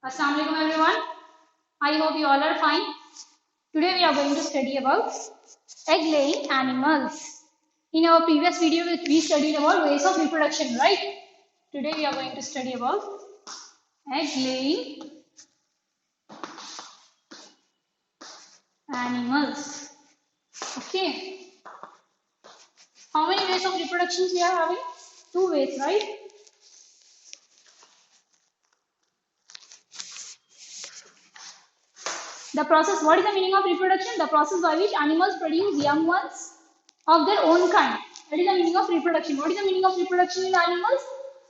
Assalamu alaikum everyone. I hope you all are fine. Today we are going to study about egg laying animals. In our previous video we studied about ways of reproduction, right? Today we are going to study about egg laying animals. Okay. How many ways of reproduction we are having? Two ways, right? The process, what is the meaning of reproduction? The process by which animals produce young ones of their own kind. That is the meaning of reproduction. What is the meaning of reproduction in animals?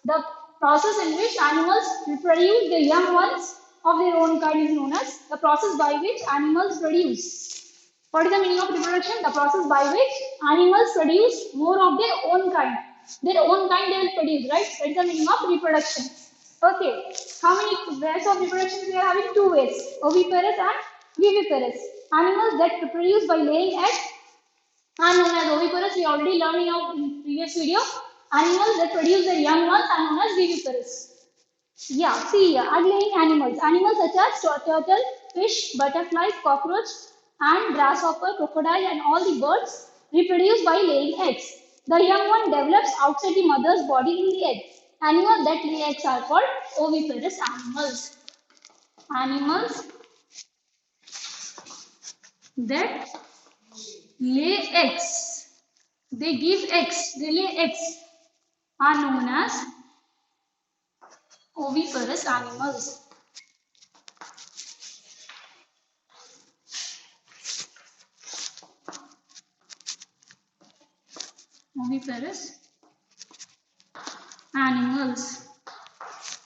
The process in which animals reproduce the young ones of their own kind is known as the process by which animals produce. What is the meaning of reproduction? The process by which animals produce more of their own kind. Their own kind they will produce, right? That is the meaning of reproduction. Okay. How many ways of reproduction we are having? Two ways. Oviparous and viviparous. Animals that reproduce by laying eggs are known as oviparous. We already learned in our previous video. Animals that produce their young ones are known as viviparous. Yeah, see here, egg-laying animals. Animals such as turtle, fish, butterfly, cockroach, and grasshopper, crocodile, and all the birds reproduce by laying eggs. The young one develops outside the mother's body in the egg. Animals that lay eggs are called oviparous animals. Animals that lay eggs. They give eggs. They lay eggs are known as oviparous animals. Oviparous animals.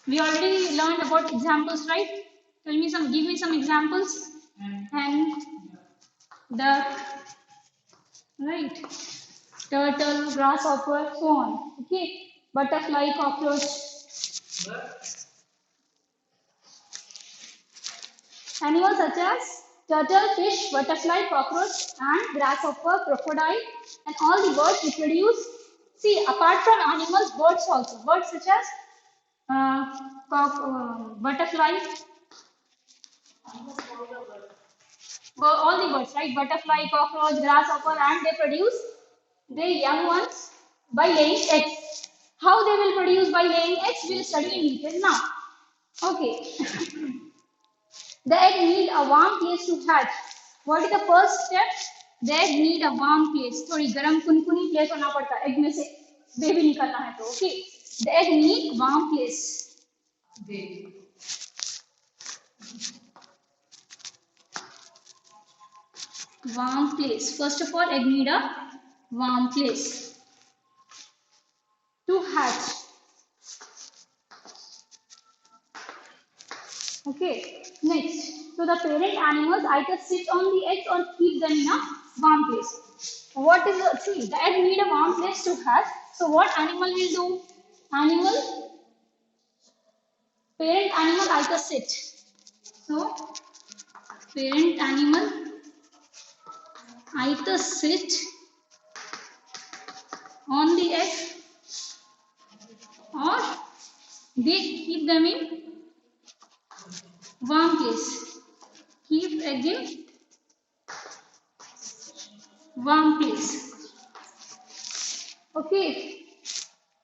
We already learned about examples, right? Give me some examples. Hen, duck, right? Turtle, grasshopper, so on. Okay. Butterfly, cockroach. Animals such as turtle, fish, butterfly, cockroach, and grasshopper, crocodile, and all the birds reproduce. See, apart from animals, birds also. Birds such as butterfly, all the birds, right? Butterfly, cockroach, grasshopper, and they produce their young ones by laying eggs. How they will produce by laying eggs, we'll study in detail now. Okay. The egg need a warm place to hatch. What is the first step? The egg need a warm place. थोड़ी गर्म कुनकुनी place होना पड़ता है. Egg में से baby निकलना है तो, okay. The egg need warm place. Warm place. First of all, egg need a warm place to hatch. Okay. Next, so the parent animals either sit on the eggs or keep them in a warm place. What is the see? The egg need a warm place to hatch. So what animal will do? Parent animal either sit. So parent animal either sit on the egg or they keep them in warm place. Keep egg in warm place. Okay.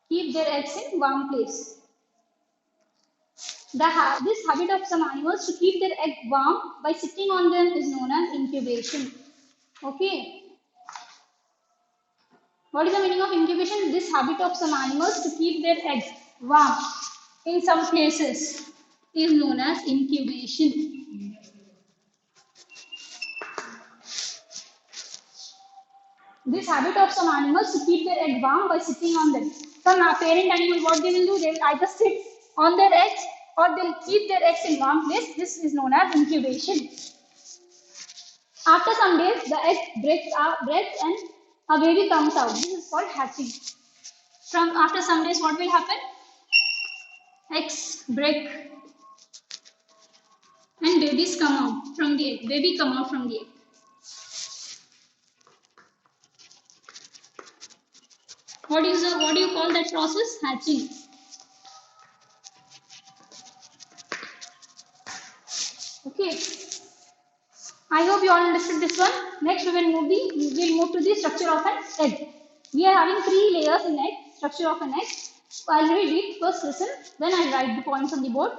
Keep their eggs in warm place. This habit of some animals to keep their egg warm by sitting on them is known as incubation. Okay. What is the meaning of incubation? This habit of some animals to keep their egg warm in some places is known as incubation. This habit of some animals to keep their egg warm by sitting on them. Some parent animal, what they will do, they will either sit on their eggs or they'll keep their eggs in warm place. This is known as incubation. After some days, the egg breaks and a baby comes out. This is called hatching. After some days, what will happen? Eggs break and babies come out from the egg. Baby come out from the egg. What do you call that process? Hatching. Okay. I hope you all understood this one. Next, we'll move to the structure of an egg. We are having 3 layers in egg. Structure of an egg. I'll read it. First, listen. Then I'll write the points on the board.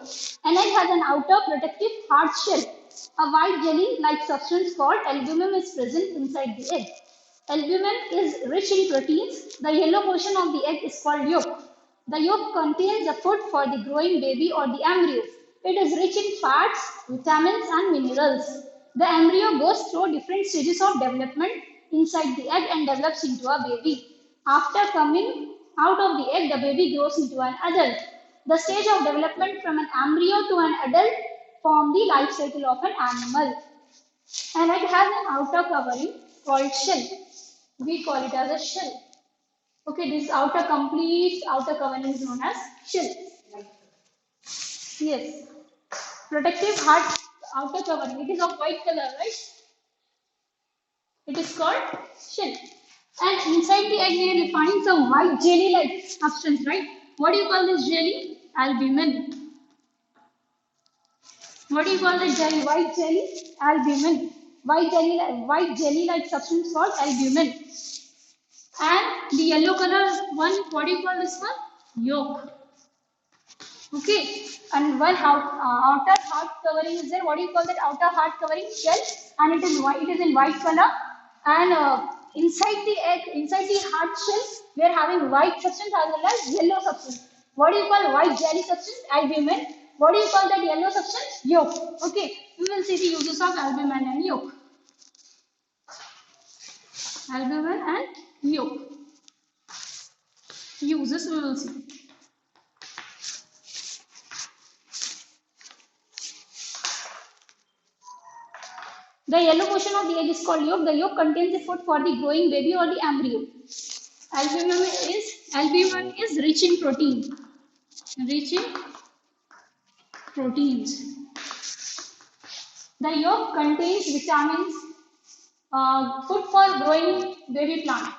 An egg has an outer protective hard shell. A white jelly-like substance called albumin is present inside the egg. Albumin is rich in proteins. The yellow portion of the egg is called yolk. The yolk contains the food for the growing baby or the embryo. It is rich in fats, vitamins, and minerals. The embryo goes through different stages of development inside the egg and develops into a baby. After coming out of the egg, the baby grows into an adult. The stage of development from an embryo to an adult form the life cycle of an animal. An egg has an outer covering called shell. We call it as a shell. Okay, this complete outer covering is known as shell. Yes. Protective hard outer covering. It is of white color, right? It is called shell. And inside the egg we will find some white jelly-like substance, right? What do you call this jelly? Albumin. What do you call the jelly? White jelly? Albumin. White jelly-like substance called albumin. And the yellow color one, what do you call this one? Yolk. Okay. And one outer hard covering is there. What do you call that outer hard covering? Shell. And it is white. It is in white color. And inside the egg, inside the hard shell, we are having white substance as well as yellow substance. What do you call white jelly substance? Albumin. What do you call that yellow substance? Yolk. Okay. We will see the uses of albumin and yolk. Albumin and yolk. Uses we will see. The yellow portion of the egg is called yolk. The yolk contains the food for the growing baby or the embryo. Albumin is rich in protein. Rich in proteins. The yolk contains vitamins. Food for growing baby plant.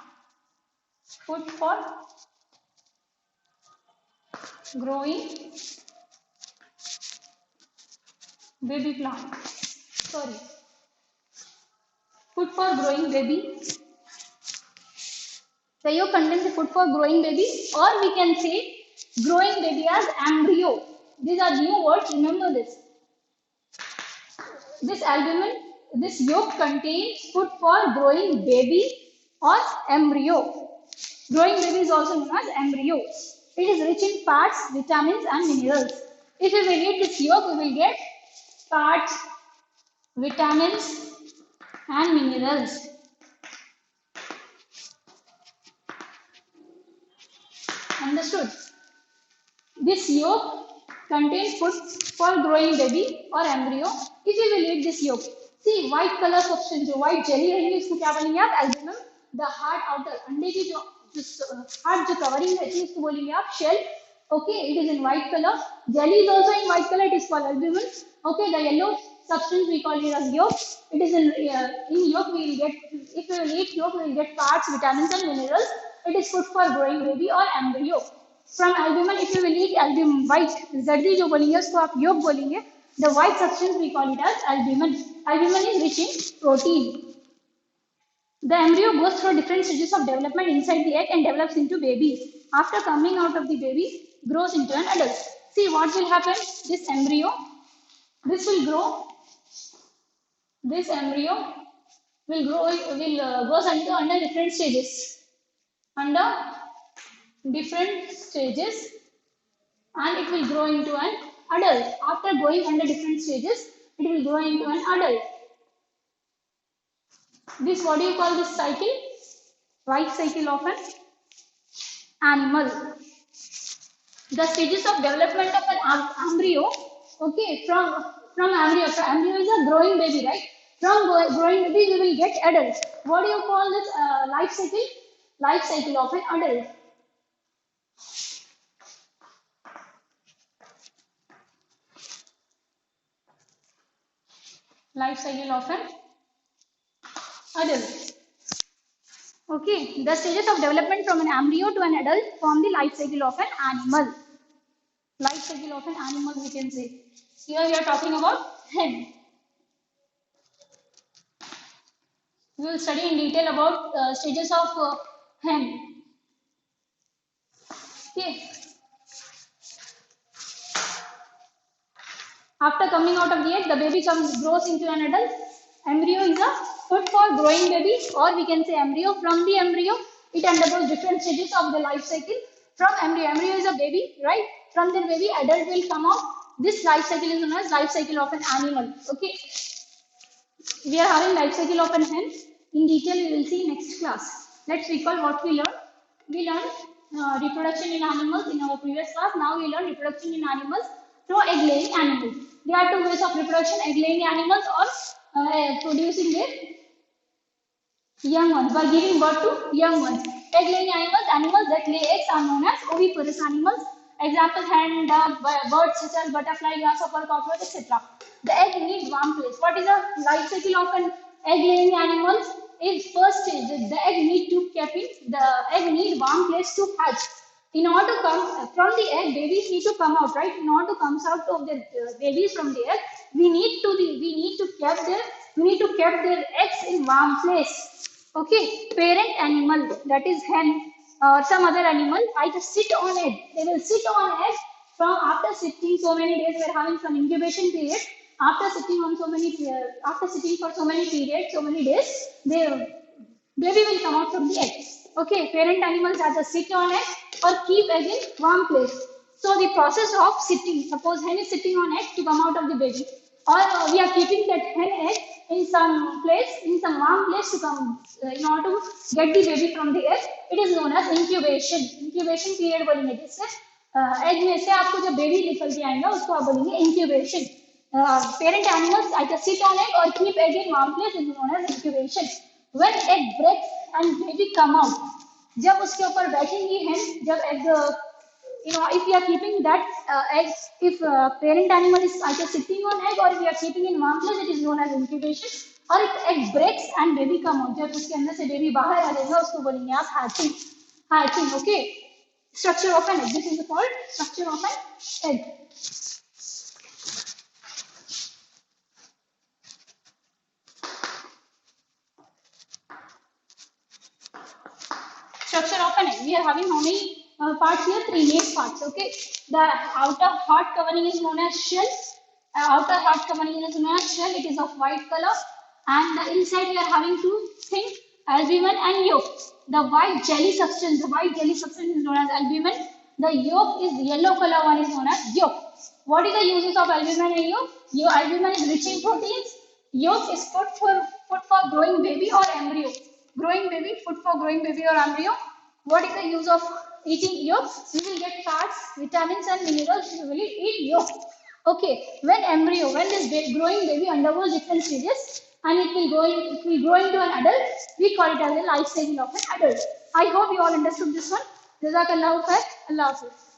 Food for growing baby plant. Sorry. Food for growing baby. The yolk contains the food for growing baby, or we can say growing baby as embryo. These are new words, remember this. This albumin, this yolk contains food for growing baby or embryo. Growing baby is also known as embryo. It is rich in fats, vitamins and minerals. If we will eat this yolk, we will get fats, vitamins and minerals. Understood? This yolk contains food for growing baby or embryo. If we will eat this yolk, see white color substance, white jelly रहेगी इसको क्या बोलेंगे आप? Albumin. The hard outer अंडे की जो hard जो covering रहती है इसको बोलेंगे आप shell. Okay, it is in white color. Jelly is also in white color. It is called albumin. Okay, the yellow substance we call it as yolk. It is in yolk we will get, if we will eat yolk we will get fats, vitamins and minerals. It is food for growing baby or embryo. From albumin, if you will eat albumin white, zardi जो बोलेंगे उसको आप yolk बोलेंगे. The white substance we call it as albumin. Albumin is rich in protein. The embryo goes through different stages of development inside the egg and develops into baby. After coming out of the baby, grows into an adult. See what will happen? This embryo, this will grow. This embryo will grows under different stages. Under different stages, and it will grow into an adult. After going under different stages, it will grow into an adult. This, what do you call this cycle? Life cycle of an animal. The stages of development of an embryo. Okay, from embryo is a growing baby, right? From growing baby, we will get adult. What do you call this life cycle? Life cycle of an adult. Life cycle of an adult. Okay, the stages of development from an embryo to an adult form the life cycle of an animal. Life cycle of an animal, we can say. Here we are talking about hen. We will study in detail about stages of hen. Okay. After coming out of the egg, the baby grows into an adult. Embryo is a food for growing baby, or we can say embryo. From the embryo, it undergoes different stages of the life cycle. From embryo is a baby, right? From the baby, adult will come out. This life cycle is known as life cycle of an animal. Okay, we are having life cycle of an hen. In detail, we will see next class. Let's recall what we learned. We learned reproduction in animals in our previous class. Now we learn reproduction in animals through egg-laying animals. There are two ways of reproduction: egg-laying animals or producing their young ones by giving birth to young ones. Egg-laying animals, animals that lay eggs are known as oviparous animals. Example: hen, duck, birds such as butterfly, grasshopper, cockroach, etc. The egg needs warm place. What is the life cycle of an egg-laying animal? Is first stage. The egg need to keep in. The egg need warm place to hatch. In order to come from the egg, babies need to come out, right? In order to come out of the babies from the egg, we need to keep their eggs in warm place. Okay, parent animal, that is hen or some other animal, either sit on egg. They will sit on egg from after sitting so many days. We are having some incubation period. After sitting for so many periods, so many days, the baby will come out from the egg. Okay, parent animals either sit on egg or keep egg in warm place. So the process of sitting, suppose hen is sitting on egg to come out of the baby, or we are keeping that hen egg in some place, in some warm place to come in order to get the baby from the egg. It is known as incubation. Incubation period बोलेंगे जिससे egg में से आपको जब baby निकल के आएगा उसको आप बोलेंगे incubation. Parent animals either sit on egg or keep egg in warm place is known as incubation. When egg breaks and baby come out, जब उसके ऊपर बैठेंगी hen, जब egg if we are keeping that egg, if parent animal is either sitting on egg or we are keeping in warm place, it is known as incubation. और if egg breaks and baby come out, जब उसके अंदर से baby बाहर आ जाएगा उसको बोलेंगे आप hatching. Hatching, okay. Structure of an egg. This is called structure of an egg. Structure of an egg. We are having how many parts here? 3 main parts. Okay. The outer hard covering is known as shell. Outer hard covering is known as shell. It is of white color. And the inside we are having two things: albumen and yolk. The white jelly substance is known as albumen. The yolk is yellow color one is known as yolk. What is the uses of albumen and yolk? Albumen is rich in proteins. Yolk is food for growing baby or embryo. Food for growing baby or embryo. What is the use of eating yolk? We will get fats, vitamins and minerals if we will eat yolk. Okay, when this growing baby undergoes different stages and it will grow into an adult, we call it as a life cycle of an adult. I hope you all understood this one. Jazakallahu khair. Allah Hafiz.